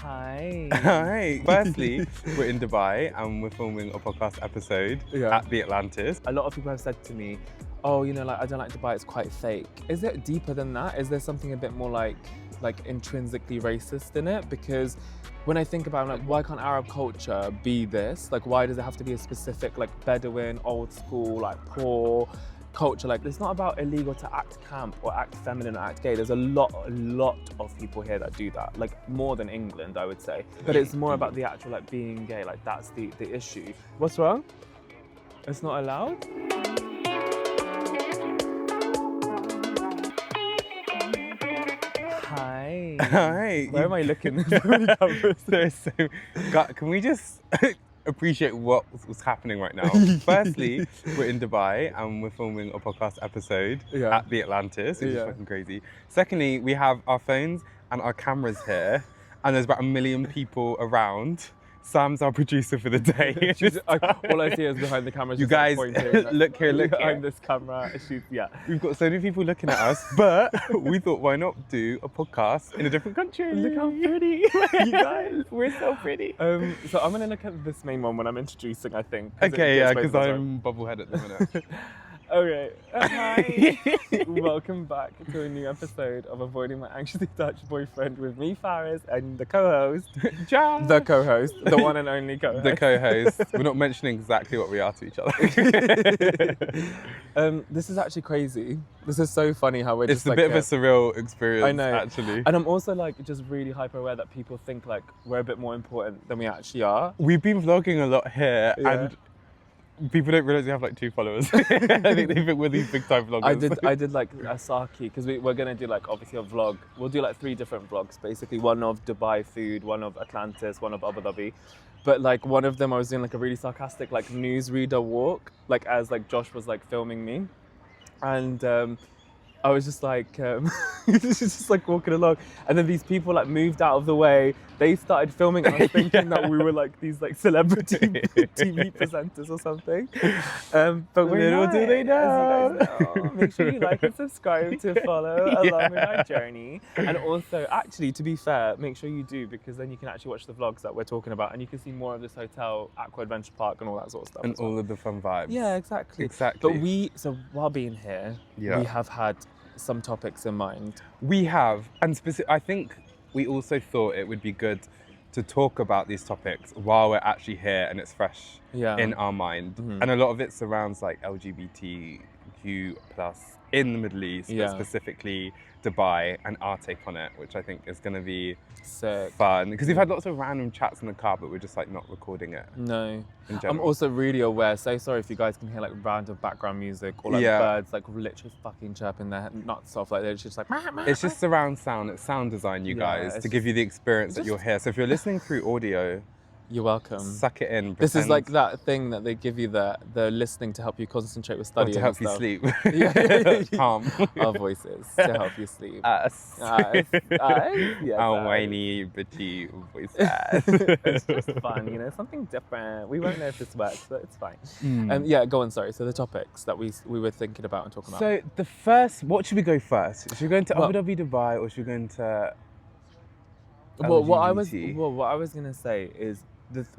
Hi. Hi. Firstly, we're in Dubai and we're filming a podcast episode at the Atlantis. A lot of people have said to me, oh, I don't like Dubai, it's quite fake. Is it deeper than that? Is there something a bit more like intrinsically racist in it? Because when I think about why can't Arab culture be this? Like, why does it have to be a specific Bedouin, old school, poor culture? It's not about illegal to act camp or act feminine or act gay. There's a lot of people here that do that, more than England, I would say. But it's more about the actual being gay. That's the issue. What's wrong? It's not allowed? Hi. Hi. Where am I looking? Can we just appreciate what's happening right now? Firstly, we're in Dubai and we're filming a podcast episode at the Atlantis, which is fucking crazy. Secondly, we have our phones and our cameras here, and there's about 1 million people around. Sam's our producer for the day. All I see is behind the camera. You guys, look here. Behind this camera. We've got so many people looking at us, but we thought, why not do a podcast in a different country? Look how pretty. You guys, we're so pretty. So I'm going to look at this main one when I'm introducing, I think. Okay, yeah, because I'm bubblehead at the minute. Okay. Hi. Welcome back to a new episode of Avoiding My Anxiously Attached Boyfriend with me, Faris, and the co-host, Jan. The co-host, the one and only co-host. The co-host. We're not mentioning exactly what we are to each other. This is actually crazy. This is so funny how we're it's just a bit of a surreal experience, I know. actually. And I'm also just really hyper aware that people think we're a bit more important than we actually are. We've been vlogging a lot here and people don't realise we have 2 followers. I think they think we're these big time vloggers. I did a Saki, because we're gonna do obviously a vlog. We'll do 3 different vlogs basically. One of Dubai food, one of Atlantis, one of Abu Dhabi. But one of them I was doing a really sarcastic newsreader walk, as Josh was filming me. And I was just just walking along, and then these people moved out of the way. They started filming us, thinking that we were these celebrity TV presenters or something. But we're not. Do they know? As you guys know. Make sure you like and subscribe to follow along with our journey. And also, actually, to be fair, make sure you do, because then you can actually watch the vlogs that we're talking about, and you can see more of this hotel, Aqua Adventure Park, and all that sort of stuff. And all of the fun vibes. Yeah, exactly. Exactly. But while being here, we have had some topics in mind. We have, and I think we also thought it would be good to talk about these topics while we're actually here and it's fresh in our mind. Mm-hmm. And a lot of it surrounds LGBTQ plus in the Middle East, but specifically Dubai, and our take on it, which I think is going to be sick. Fun. Because we've had lots of random chats in the car, but we're just not recording it. No. In general. I'm also really aware, so sorry if you guys can hear random background music or birds literally fucking chirping their nuts off. They're just It's just surround sound. It's sound design, you guys, to give you the experience that you're here. So if you're listening through audio, you're welcome. Suck it in. This is that thing that they give you, the listening to help you concentrate with studying. To help you sleep. Calm. Our voices to help you sleep. Us. Yes, our whiny, bitchy voices. It's just fun, something different. We won't know if this works, but it's fine. Go on, sorry. So the topics that we were thinking about and talking about. So what should we go first? Should we go into Abu Dhabi, Dubai, or should we go into LGBT? What I was going to say is,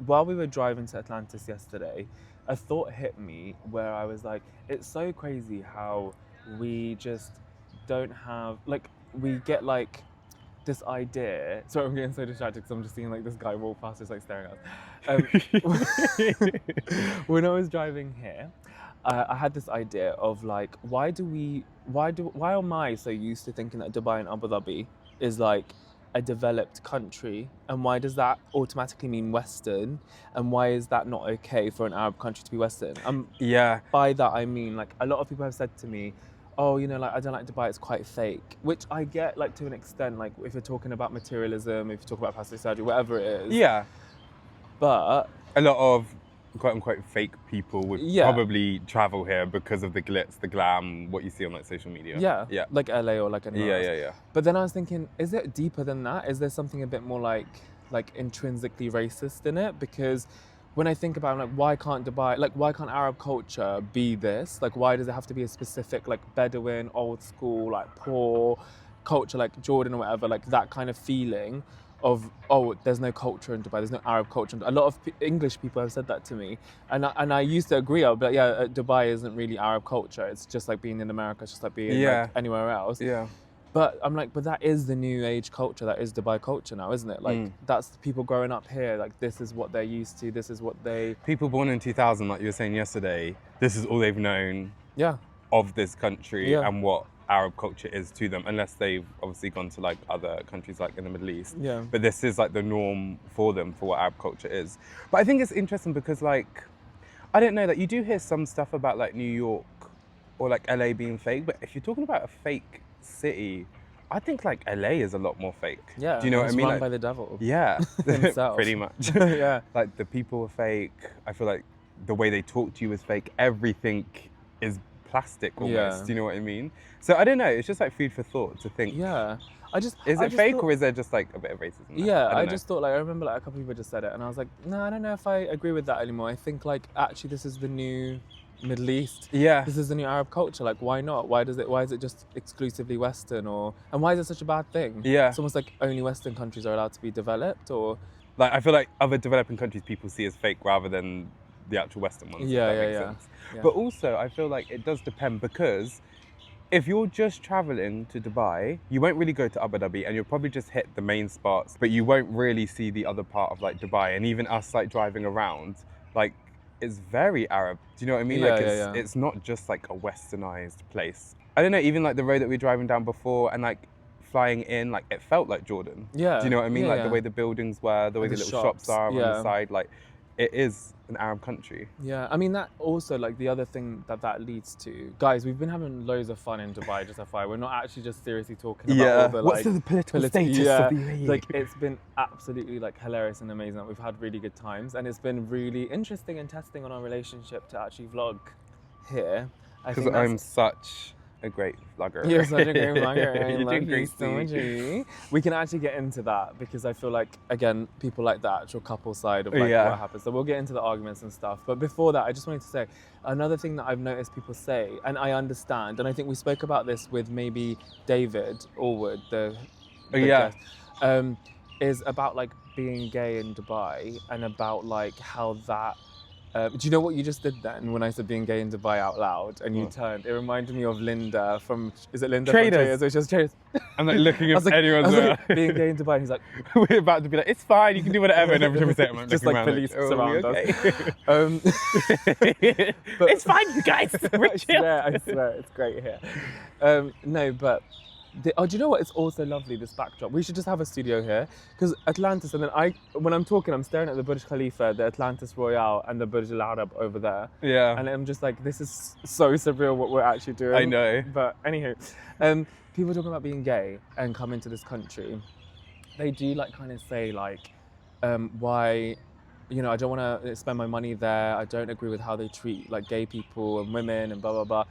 while we were driving to Atlantis yesterday, a thought hit me where I was it's so crazy how we just don't have, we get this idea. Sorry, I'm getting so distracted because I'm just seeing this guy walk past, just staring at us. When I was driving here, I had this idea of why am I so used to thinking that Dubai and Abu Dhabi is a developed country, and why does that automatically mean Western, and why is that not okay for an Arab country to be Western? By that I mean a lot of people have said to me, oh, I don't like Dubai, it's quite fake, which I get to an extent, if you're talking about materialism, if you talk about plastic surgery, whatever it is. But a lot of quote unquote fake people would probably travel here because of the glitz, the glam, what you see on social media. Like LA or anywhere else. But then I was thinking, is it deeper than that? Is there something a bit more intrinsically racist in it? Because when I think about why can't Dubai, why can't Arab culture be this? Why does it have to be a specific Bedouin, old school, poor culture, Jordan or whatever, that kind of feeling? there's no culture in Dubai, there's no Arab culture. A lot of English people have said that to me, and I used to agree. I'd be like, yeah, Dubai isn't really Arab culture. It's just like being in America. It's just like being like anywhere else. Yeah. But I'm like, but that is the new age culture. That is Dubai culture now, isn't it? Like that's the people growing up here. Like this is what they're used to. This is what they. People born in 2000, like you were saying yesterday, this is all they've known. Yeah. Of this country and what Arab culture is to them, unless they've obviously gone to like other countries like in the Middle East. Yeah. But this is like the norm for them for what Arab culture is. But I think it's interesting because like, I don't know, that you do hear some stuff about like New York or like LA being fake, but if you're talking about a fake city, I think like LA is a lot more fake. Yeah. Do you know what I mean? Run like, by the devil. Yeah. Himself. Pretty much. Yeah. Like the people are fake. I feel like the way they talk to you is fake. Everything is plastic almost. Do you know what I mean? So I don't know. It's just like food for thought to think. Yeah. Is it fake or is there just like a bit of racism there? Yeah, I just thought like I remember like a couple of people just said it, and I was like, no, I don't know if I agree with that anymore. I think like actually this is the new Middle East. Yeah. This is the new Arab culture. Like why not? Why is it just exclusively Western, and why is it such a bad thing? Yeah. It's almost like only Western countries are allowed to be developed, or like I feel like other developing countries people see as fake rather than the actual Western ones. Yeah. But also I feel like it does depend, because if you're just traveling to Dubai, you won't really go to Abu Dhabi and you'll probably just hit the main spots, but you won't really see the other part of like Dubai. And even us like driving around, like it's very Arab. Do you know what I mean? It's not just like a westernized place. I don't know, even like the road that we were driving down before and like flying in, like it felt like Jordan. Yeah. Do you know what I mean? The way the buildings were, the way the little shops are on the side, like it is an Arab country. Yeah, I mean that also like the other thing that leads to, guys, we've been having loads of fun in Dubai, just FYI. We're not actually just seriously talking about all the what's the political status of the UAE? Like it's been absolutely like hilarious and amazing. We've had really good times, and it's been really interesting and testing on our relationship to actually vlog here. Because I'm such a great vlogger. You're such a great vlogger. I love you great so much. We can actually get into that because I feel like, again, people like the actual couple side of like what happens. So we'll get into the arguments and stuff. But before that, I just wanted to say another thing that I've noticed people say, and I understand, and I think we spoke about this with maybe David Allwood, the guest, is about like being gay in Dubai and about like how that. Do you know what you just did then when I said being gay in Dubai out loud and you turned? It reminded me of Linda from, is it Linda Traders. from Traders? Which was Traders. I'm like looking if anyone's like, being gay in Dubai, and he's like, we're about to be like, it's fine, you can do whatever, and every time we say it, I'm like, just like police surround us. But it's fine, you guys. I swear, it's great here. No, but. Do you know what? It's also lovely, this backdrop. We should just have a studio here because Atlantis, and then when I'm talking, I'm staring at the Burj Khalifa, the Atlantis Royale, and the Burj Al Arab over there. Yeah. And I'm just like, this is so surreal what we're actually doing. I know. But anywho, people talking about being gay and coming to this country, they do like kind of say like, why, you know, I don't want to spend my money there. I don't agree with how they treat like gay people and women and blah blah blah.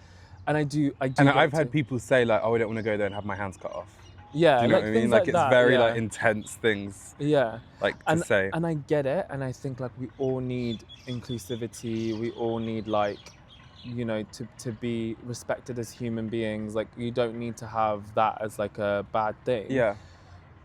And I do. And I've had people say like, "Oh, I don't want to go there and have my hands cut off." Yeah, do you know what I mean? Like it's that, very like intense things. Yeah, like to say. And I get it, and I think like we all need inclusivity. We all need like, you know, to be respected as human beings. Like you don't need to have that as like a bad thing. Yeah.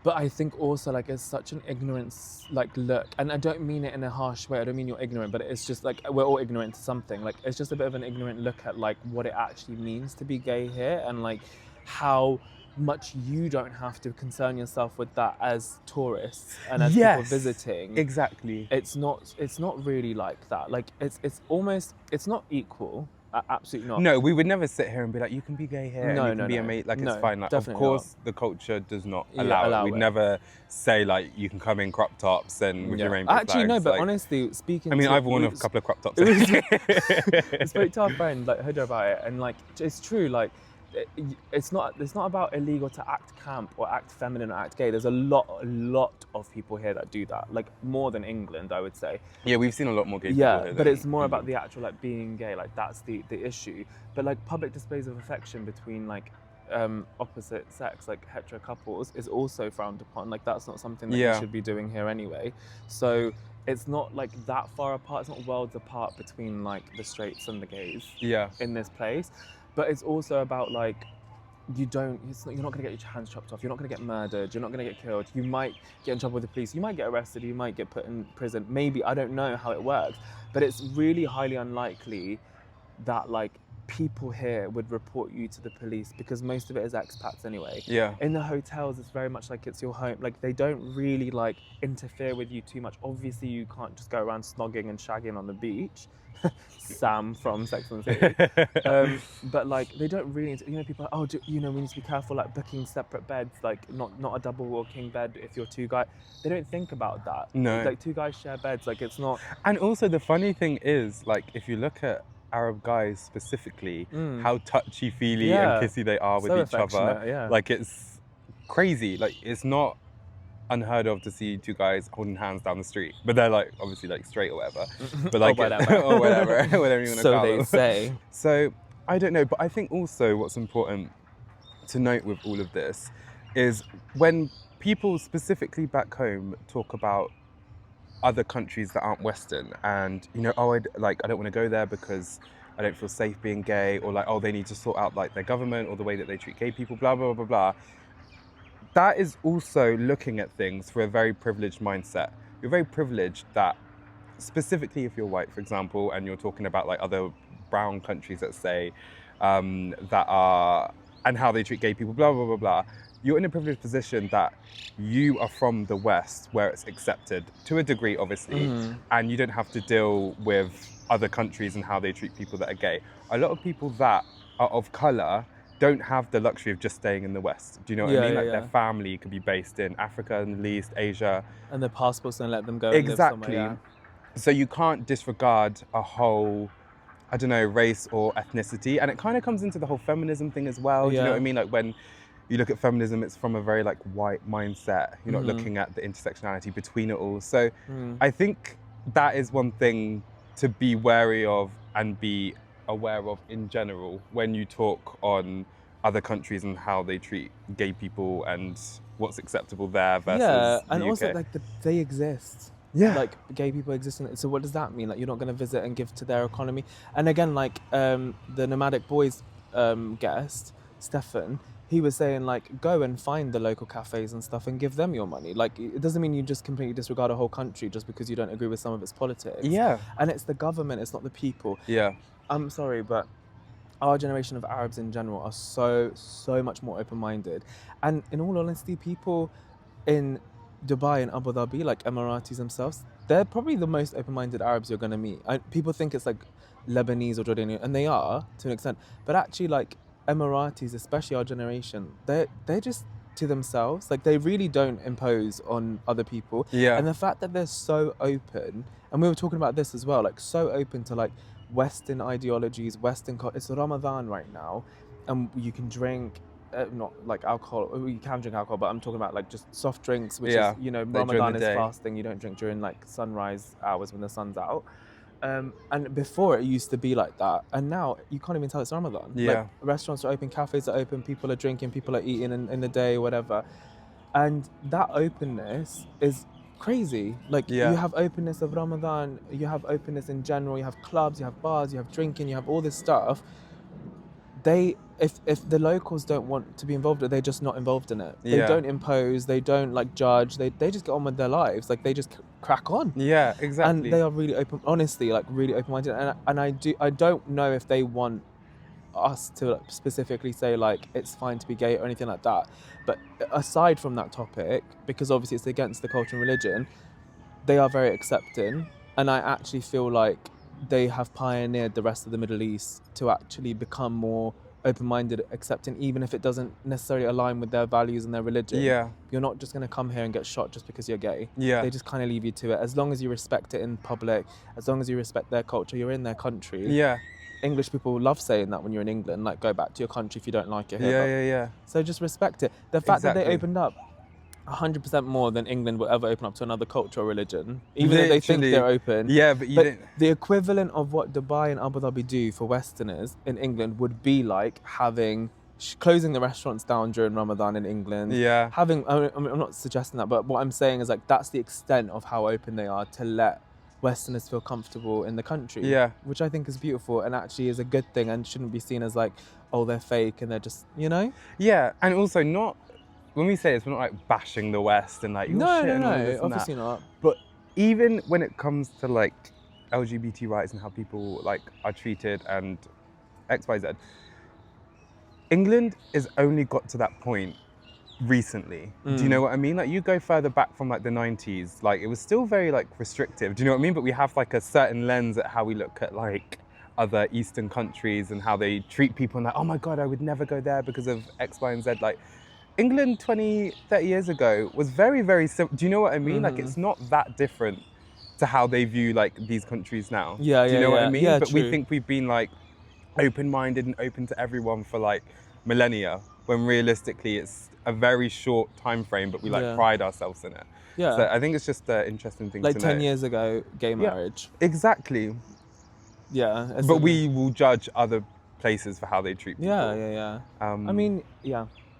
But I think also like it's such an ignorance like look, and I don't mean it in a harsh way. I don't mean you're ignorant, but it's just like we're all ignorant to something. Like it's just a bit of an ignorant look at like what it actually means to be gay here, and like how much you don't have to concern yourself with that as tourists and as people visiting. Exactly. It's not really like that. Like it's almost, it's not equal. Absolutely not. No, we would never sit here and be like, you can be gay here, and you can be a mate. Like, it's fine. Like, of course, the culture does not allow it. We'd never say like you can come in crop tops and with your rainbow flags. Actually, no. But like, honestly, speaking, I mean, I've worn a couple of crop tops. I spoke to our friend like Huda about it, and like it's true. Like it's not about illegal to act camp or act feminine or act gay. There's a lot of people here that do that, like more than England, I would say. Yeah, we've seen a lot more gay people here. But it's more about the actual like being gay, like that's the issue. But like public displays of affection between like opposite sex, like hetero couples, is also frowned upon. Like that's not something that you should be doing here anyway. So it's not like that far apart. It's not worlds apart between like the straights and the gays in this place. But it's also about like you're not going to get your hands chopped off, you're not going to get murdered, you're not going to get killed, you might get in trouble with the police, you might get arrested, you might get put in prison, maybe, I don't know how it works, but it's really highly unlikely that like people here would report you to the police because most of it is expats anyway. Yeah. In the hotels, it's very much like it's your home. Like they don't really like interfere with you too much. Obviously, you can't just go around snogging and shagging on the beach. Sam from Sex and the City. But like they don't really, people are like, oh, we need to be careful like booking separate beds, like not a double or king bed if you're two guys. They don't think about that. No. Like two guys share beds, like it's not. And also the funny thing is, like if you look at Arab guys specifically, how touchy-feely and kissy they are with each other. Yeah. Like it's crazy. Like it's not unheard of to see two guys holding hands down the street, but they're like obviously like straight or whatever. But like or whatever you want to so call they them. say. So I don't know, but I think also what's important to note with all of this is when people specifically back home talk about other countries that aren't Western, and I don't want to go there because I don't feel safe being gay, or like, oh, they need to sort out like their government or the way that they treat gay people, blah blah blah blah. That is also looking at things for a very privileged mindset. You're very privileged that, specifically if you're white, for example, and you're talking about like other brown countries, let's say, that are, and how they treat gay people, blah blah blah blah. You're in a privileged position that you are from the West, where it's accepted to a degree, obviously, and you don't have to deal with other countries and how they treat people that are gay. A lot of people that are of colour don't have the luxury of just staying in the West. Do you know what I mean? Like their family could be based in Africa, Middle East, Asia. And their passports don't let them go Exactly. And live somewhere, So you can't disregard a whole, I don't know, race or ethnicity. And it kind of comes into the whole feminism thing as well. Do you know what I mean? Like when you look at feminism, it's from a very like white mindset. You're not looking at the intersectionality between it all. So I think that is one thing to be wary of and be aware of in general when you talk on other countries and how they treat gay people and what's acceptable there versus and the also UK. like they exist. Like gay people exist. So what does that mean? Like you're not going to visit and give to their economy. And again, like the Nomadic Boys guest, Stefan, he was saying like go and find the local cafes and stuff and give them your money. Like it doesn't mean you just completely disregard a whole country just because you don't agree with some of its politics. And it's the government, it's not the people. I'm sorry, but our generation of Arabs in general are so much more open-minded. And in all honesty, people in Dubai and Abu Dhabi, like Emiratis themselves, they're probably the most open-minded Arabs you're going to meet. People think it's like Lebanese or Jordanian, and they are to an extent, but actually like Emiratis, especially our generation, they're just to themselves. Like they really don't impose on other people. And the fact that they're so open, and we were talking about this as well, like so open to like Western ideologies, it's Ramadan right now, and you can drink not like alcohol. You can drink alcohol, but I'm talking about like just soft drinks, which is Ramadan is fasting. You don't drink during like sunrise hours when the sun's out. And before it used to be like that, and now you can't even tell it's Ramadan. Like restaurants are open, cafes are open, people are drinking, people are eating in the day, whatever. And that openness is crazy. Like you have openness of Ramadan, you have openness in general, you have clubs, you have bars, you have drinking, you have all this stuff. If the locals don't want to be involved, they're just not involved in it. They don't impose, they don't like judge, they just get on with their lives. Like they just crack on. Exactly. And they are really open, honestly, like really open-minded. And I don't know if they want us to like specifically say like it's fine to be gay or anything like that. But aside from that topic, because obviously it's against the culture and religion, they are very accepting. And I actually feel like they have pioneered the rest of the Middle East to actually become more open-minded, accepting, even if it doesn't necessarily align with their values and their religion. You're not just going to come here and get shot just because you're gay. They just kind of leave you to it. As long as you respect it in public, as long as you respect their culture, you're in their country. English people love saying that when you're in England, like go back to your country if you don't like it here. So just respect it. The fact that they opened up 100% more than England will ever open up to another culture or religion, even though they think they're open. But the equivalent of what Dubai and Abu Dhabi do for Westerners in England would be like having closing the restaurants down during Ramadan in England. I'm not suggesting that, but what I'm saying is like that's the extent of how open they are to let Westerners feel comfortable in the country, which I think is beautiful and actually is a good thing and shouldn't be seen as like, oh, they're fake and they're just, you know? Yeah, and also not, when we say this, we're not like bashing the West and like, you're shit and all this and obviously that. not. But even when it comes to like LGBT rights and how people like are treated and X, Y, Z, England has only got to that point recently. Do you know what I mean? Like, you go further back from like the 90s, like it was still very like restrictive. Do you know what I mean? But we have like a certain lens at how we look at like other Eastern countries and how they treat people, and like, oh my God, I would never go there because of X, Y, and Z. Like, England 20, 30 years ago was very, very simple. Do you know what I mean? Like, it's not that different to how they view like these countries now. Yeah, Do you know what I mean? Yeah, but true. we think we've been like open-minded and open to everyone for like millennia, when realistically it's a very short time frame, but we like pride ourselves in it. Yeah. So I think it's just an interesting thing like to 10 know. years ago, gay marriage. Exactly. Yeah. But we will judge other places for how they treat people. Yeah. I mean,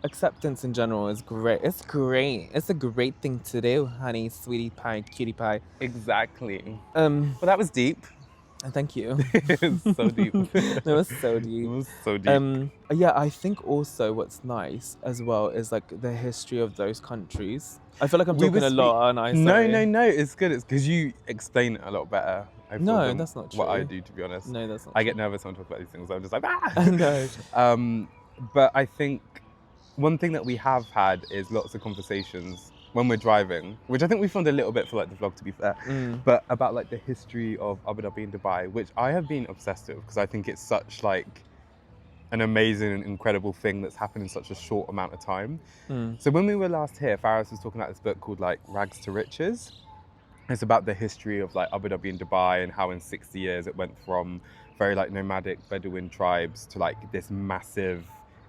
acceptance in general is great. It's great. It's a great thing to do, honey, sweetie pie, cutie pie. Exactly. Well, that was deep. Thank you. It's so deep. It was so deep. It was so deep. Yeah, I think also what's nice as well is like the history of those countries. I feel like I'm talking a lot, aren't I? Sorry. No, it's good. It's because you explain it a lot better. No, that's not true. What I do, to be honest. No, that's not I true. get nervous when I talk about these things. I'm just like, ah! No. But I think one thing that we have had is lots of conversations when we're driving, which I think we filmed a little bit for like the vlog, to be fair, but about like the history of Abu Dhabi and Dubai, which I have been obsessed with because I think it's such like an amazing and incredible thing that's happened in such a short amount of time. So when we were last here, Faris was talking about this book called like Rags to Riches. It's about the history of like Abu Dhabi and Dubai and how in 60 years it went from very like nomadic Bedouin tribes to like this massive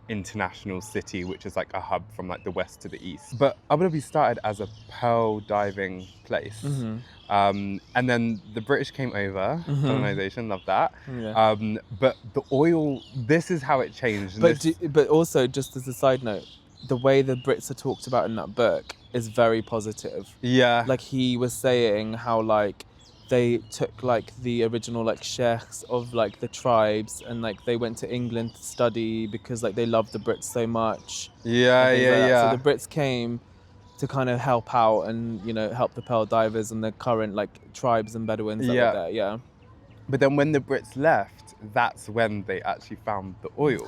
international city, which is like a hub from like the west to the east. But Abu Dhabi started as a pearl diving place. And then the British came over, colonization, love that. But the oil, this is how it changed. But also, just as a side note, the way the Brits are talked about in that book is very positive. Yeah. Like, he was saying how like they took like the original like sheikhs of like the tribes and like they went to England to study because like they loved the Brits so much. Yeah. So the Brits came to kind of help out and, you know, help the pearl divers and the current like tribes and Bedouins that were there. Yeah. But then when the Brits left, that's when they actually found the oil.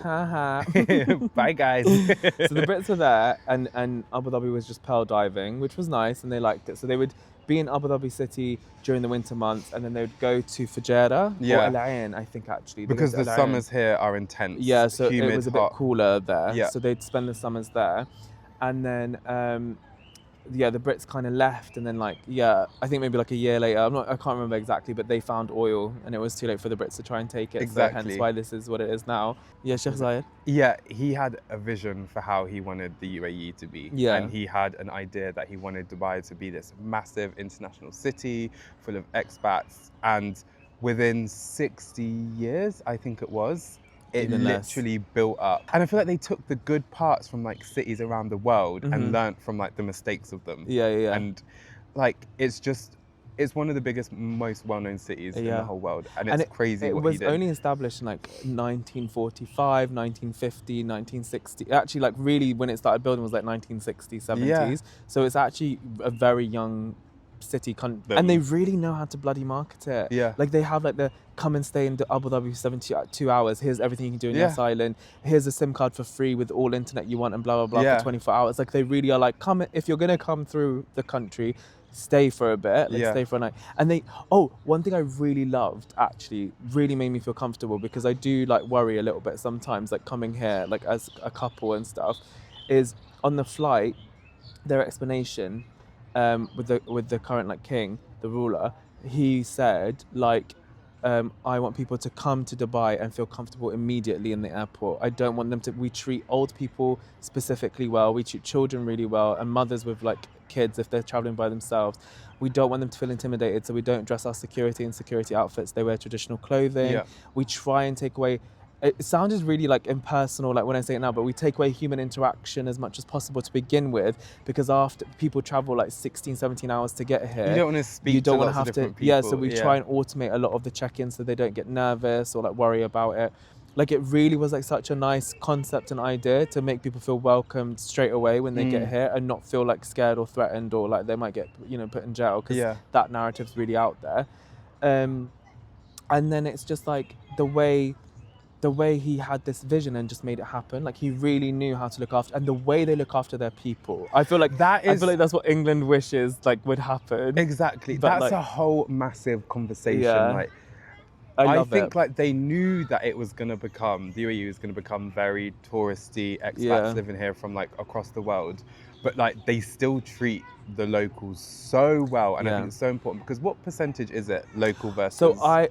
Bye guys. So the Brits were there and Abu Dhabi was just pearl diving, which was nice and they liked it. So they would be in Abu Dhabi city during the winter months and then they would go to Fujairah or Al Ain, I think actually. Because the summers here are intense. Yeah, so humid, it was a bit cooler there. Yeah. So they'd spend the summers there. And then the Brits kind of left and then I think maybe like a year later, I can't remember exactly, but they found oil and it was too late for the Brits to try and take it. Exactly. So hence why this is what it is now. Yeah, Sheikh Zayed. Yeah, he had a vision for how he wanted the UAE to be. Yeah. And he had an idea that he wanted Dubai to be this massive international city full of expats. And within 60 years, I think it was, it Even literally built up. And I feel like they took the good parts from like cities around the world and learnt from like the mistakes of them. Yeah. And like, it's one of the biggest, most well-known cities in the whole world. And it's crazy what he did. It was only established in like 1945, 1950, 1960. Actually, like really when it started building was like 1960s, 70s. Yeah. So it's actually a very young city and they really know how to bloody market it. Yeah. Like they have like the come and stay in Abu Dhabi for 72 hours. Here's everything you can do in Yas Island. Here's a SIM card for free with all internet you want and blah, blah, blah for 24 hours. Like they really are like, come, if you're going to come through the country, stay for a bit, stay for a night. And one thing I really loved, actually, really made me feel comfortable because I do like worry a little bit sometimes, like coming here, like as a couple and stuff, is on the flight, their explanation with the current like king, the ruler, he said like, I want people to come to Dubai and feel comfortable immediately in the airport. I don't want them to, we treat old people specifically well, we treat children really well and mothers with like kids if they're traveling by themselves. We don't want them to feel intimidated, so we don't dress our security in security outfits. They wear traditional clothing. Yeah. We try and take away, it sounded really like impersonal, like when I say it now, but we take away human interaction as much as possible to begin with, because after people travel like 16, 17 hours to get here. You don't want to speak to lots of different people. Yeah, so we try and automate a lot of the check-ins so they don't get nervous or like worry about it. Like, it really was like such a nice concept and idea to make people feel welcomed straight away when they get here and not feel like scared or threatened or like they might get, you know, put in jail, because that narrative's really out there. And then it's just like the way he had this vision and just made it happen. Like, he really knew how to look after, and the way they look after their people. I feel like that's what England wishes like would happen. Exactly. But that's like, a whole massive conversation. Yeah. Like, I think like they knew that it was gonna become, the UAE was gonna become very touristy, expats living here from like across the world. But like they still treat the locals so well, and I think it's so important, because what percentage is it local versus? So I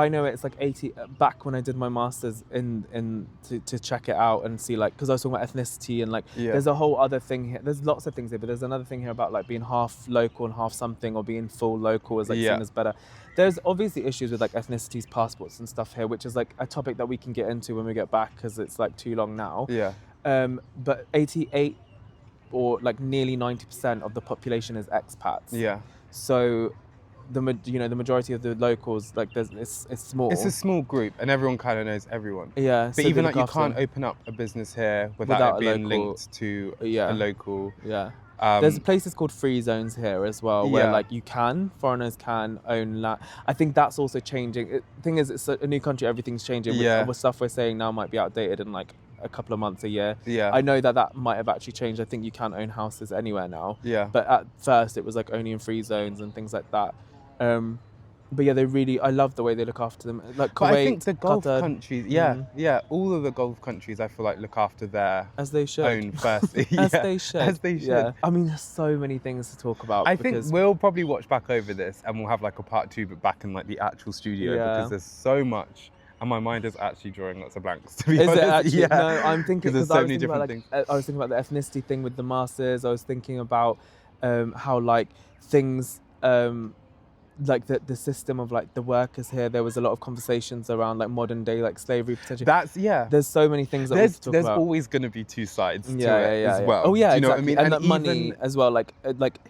know it's like 80. Back when I did my masters to check it out and see, like, because I was talking about ethnicity and like there's a whole other thing here. There's lots of things here, but there's another thing here about like being half local and half something, or being full local is like seen as better. There's obviously issues with like ethnicities, passports and stuff here, which is like a topic that we can get into when we get back, because it's like too long now. But 88 or like nearly 90% of the population is expats. So the majority of the locals, like it's small. It's a small group, and everyone kind of knows everyone. But so even like you can't open up a business here without it being linked to a local. There's places called free zones here as well, where like foreigners can own land. I think that's also changing. The thing is, it's a new country, everything's changing. With stuff we're saying now might be outdated in like a couple of months, a year. I know that might have actually changed. I think you can own houses anywhere now. But at first it was like only in free zones and things like that. But yeah, I love the way they look after them. Like Kuwait, I think the Gulf Qatar, countries, all of the Gulf countries, I feel like look after their as they should. Own first. As they should. As they should. Yeah. I mean, there's so many things to talk about. I think we'll probably watch back over this, and we'll have like a part 2, but back in like the actual studio, because there's so much. And my mind is actually drawing lots of blanks, to be honest. Is it actually? No, I'm thinking, because there's so many different things. I was thinking about the ethnicity thing with the masters. I was thinking about how like things, like the system of like the workers here. There was a lot of conversations around like modern day like slavery potentially. There's so many things that we talk about. There's always going to be two sides to it as well. Oh yeah, do you know exactly. what I mean? And money as well. Like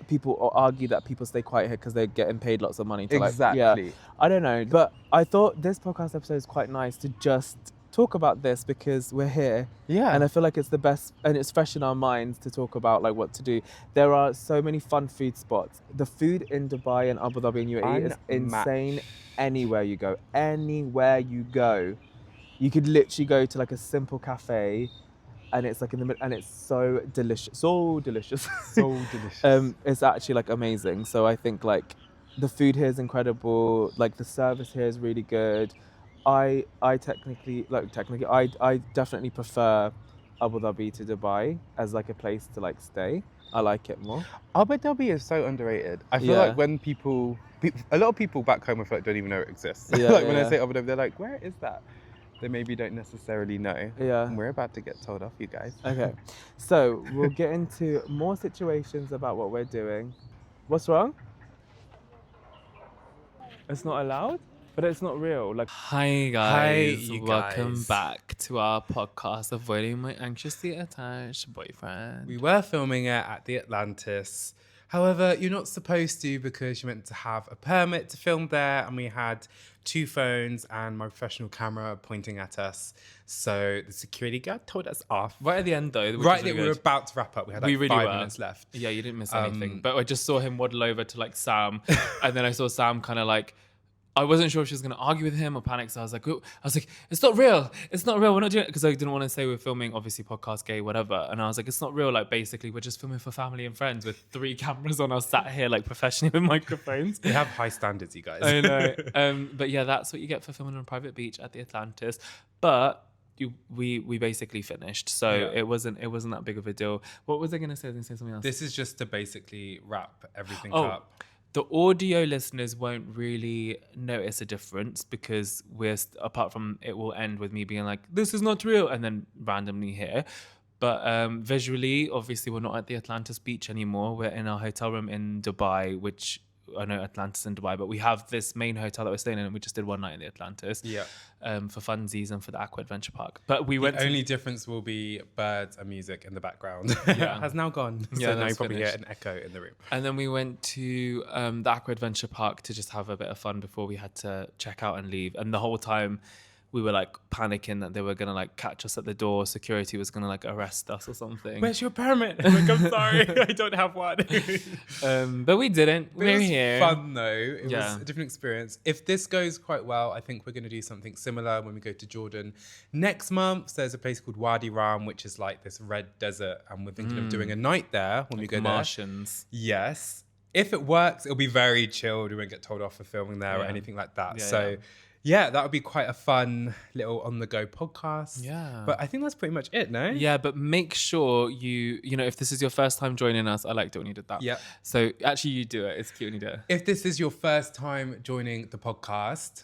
people argue that people stay quiet here because they're getting paid lots of money to exactly. I don't know, but I thought this podcast episode is quite nice to just talk about this because we're here. And I feel like it's the best, and it's fresh in our minds to talk about like what to do. There are so many fun food spots. The food in Dubai and Abu Dhabi and UAE is insane. Anywhere you go, you could literally go to like a simple cafe, and it's like in the middle, and it's so delicious. It's actually like amazing. So I think like the food here is incredible. Like the service here is really good. I definitely prefer Abu Dhabi to Dubai as like a place to like stay. I like it more. Abu Dhabi is so underrated. I feel like when a lot of people back home I feel like don't even know it exists. When I say Abu Dhabi, they're like, where is that? They maybe don't necessarily know. And we're about to get told off, you guys. Okay, so we'll get into more situations about what we're doing. What's wrong? It's not allowed? But it's not real. Like, hi guys, welcome back to our podcast, Avoiding My Anxiously Attached Boyfriend. We were filming it at the Atlantis. However, you're not supposed to, because you're meant to have a permit to film there, and we had 2 phones and my professional camera pointing at us. So the security guard told us off. Right at the end though. Right, we were about to wrap up. We had like 5 minutes left. Yeah, you didn't miss anything. But I just saw him waddle over to like Sam, and then I saw Sam kind of like, I wasn't sure if she was going to argue with him or panic. So I was like, it's not real. It's not real. We're not doing it. Because I didn't want to say we're filming, obviously, podcast, gay, whatever. And I was like, it's not real. Like, basically, we're just filming for family and friends with 3 cameras on us sat here, like, professionally with microphones. We have high standards, you guys. I know. But yeah, that's what you get for filming on a private beach at the Atlantis. But we basically finished. So it wasn't that big of a deal. What was I going to say? I was going to say something else. This is just to basically wrap everything up. The audio listeners won't really notice a difference because apart from it will end with me being like, this is not real, and then randomly here. But visually, obviously, we're not at the Atlantis beach anymore. We're in our hotel room in Dubai, which I know Atlantis in Dubai, but we have this main hotel that we're staying in, and we just did one night in the Atlantis. For funsies and for the Aqua Adventure Park. But the only difference will be birds and music in the background. Has now gone. So now you probably hear an echo in the room. And then we went to the Aqua Adventure Park to just have a bit of fun before we had to check out and leave. And the whole time we were like panicking that they were gonna like catch us at the door. Security was gonna like arrest us or something. Where's your permit? I'm like, I'm sorry, I don't have one. But we didn't. But We're it was here. fun though. It was a different experience. If this goes quite well, I think we're going to do something similar when we go to Jordan next month. There's a place called Wadi Rum, which is like this red desert, and we're thinking of doing a night there when we go Martians. there. Yes. If it works, it'll be very chilled. We won't get told off for filming there or anything like that. Yeah, that would be quite a fun little on-the-go podcast. Yeah. But I think that's pretty much it, no? Yeah, but make sure you know, if this is your first time joining us, I liked it when you did that. Yeah. So actually you do it. It's cute when you do it. If this is your first time joining the podcast,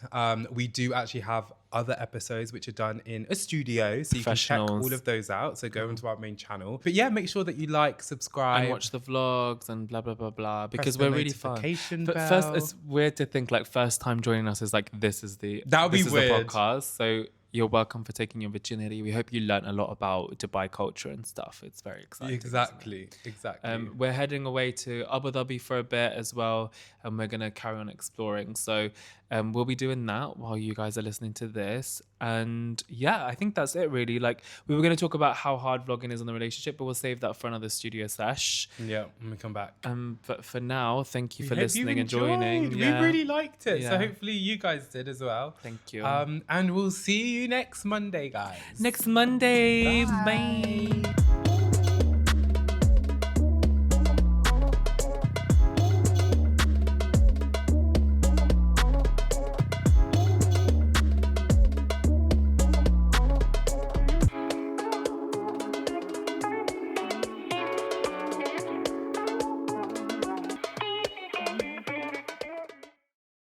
we do actually have other episodes which are done in a studio, so you can check all of those out. So go into our main channel. But yeah, make sure that you like, subscribe, and watch the vlogs and blah blah blah blah, because we're really fun. But bell. first, it's weird to think like first time joining us is like this is the weird. the podcast. So you're welcome for taking your virginity. We hope you learned a lot about Dubai culture and stuff. It's very exciting. Exactly. We're heading away to Abu Dhabi for a bit as well, and we're gonna carry on exploring. So we'll be doing that while you guys are listening to this. And yeah, I think that's it really. Like we were gonna talk about how hard vlogging is on the relationship, but we'll save that for another studio sesh. Yeah, when we come back. But for now, thank you for listening and joining. We really liked it. So hopefully you guys did as well. Thank you. And we'll see you next Monday, guys. Next Monday. Bye.